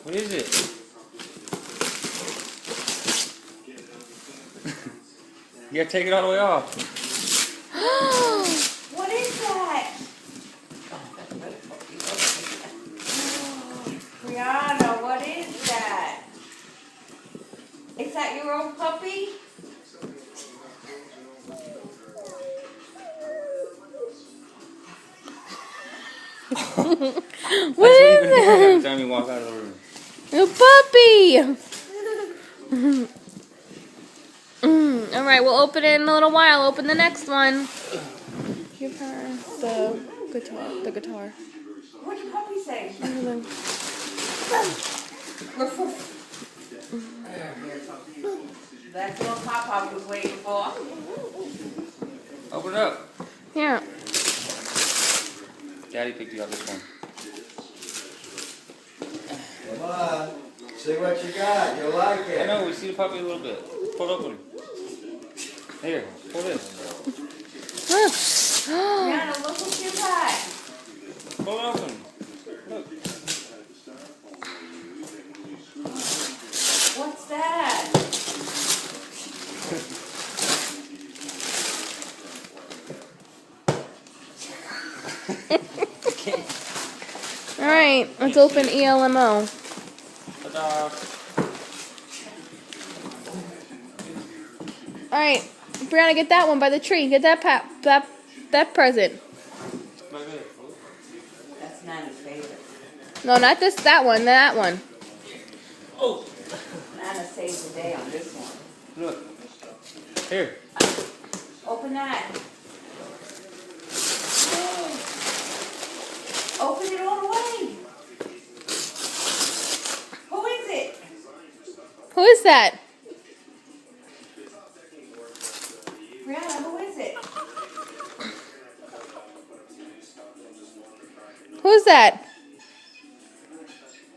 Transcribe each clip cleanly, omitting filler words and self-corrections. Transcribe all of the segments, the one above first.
What is it? You gotta take it all the way off. What is that? Brianna, what is that? Is that your old puppy? What is that? Every time you walk out of the room. A puppy! Alright, we'll open it in a little while. Open the next one. Give her the guitar. What did puppy say? That's what Pop was waiting for. Open it up. Here. Daddy picked you up this one. Come on, see what you got. You'll like I it. know, we see the puppy a little bit. Pull it open. Here, pull this. Look. Brianna, look what you got. Pull it open. Look. What's that? Alright, let's open ELMO. Ta-da. Alright, Brianna, get that one by the tree. Get that present. That's Nana's favorite. No, not this, that one, that one. Oh. Nana saves the day on this one. Look. Here. Open that. Open it all the way. Who is it? Who is that? Brianna, who is it? Who's that?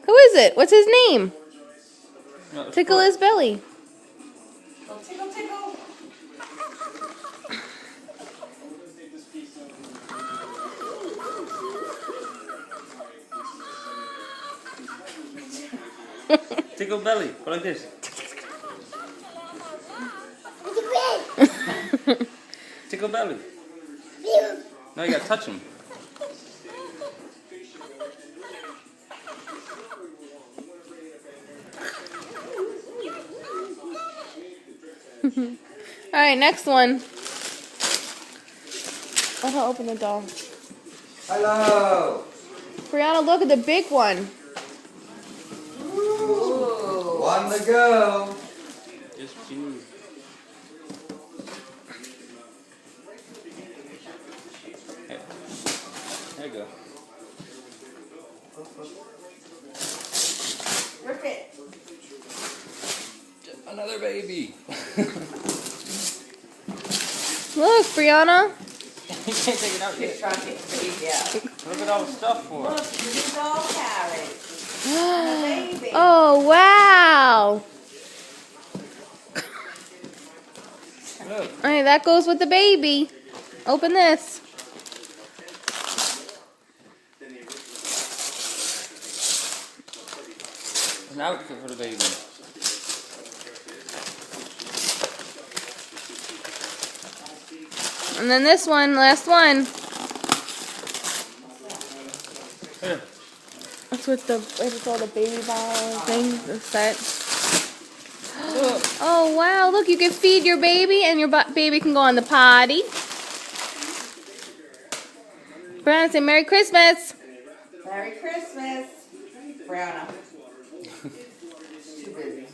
Who is it? What's his name? No, Tickle his belly. Oh, tickle, tickle. Tickle belly. Go like this. Tickle belly. No, you gotta touch him. Alright, next one. Let her open the door. Hello. Brianna, look at the big one. Ooh. One to go. Just choose. There you go. Rip it. Another baby. Look, Brianna. You can't take it out You're yet. trying to get the baby out. Look at all the stuff for Look, it. this is all carrots. And a baby. Oh, wow. Look. Alright, that goes with the baby. Open this. An outfit for the baby. And then this one, last one. Here. That's with all the baby bottle thing, the set. Look. Oh, wow. Look, you can feed your baby and your baby can go on the potty. Brianna, say Merry Christmas. Merry Christmas. Brianna. Too busy.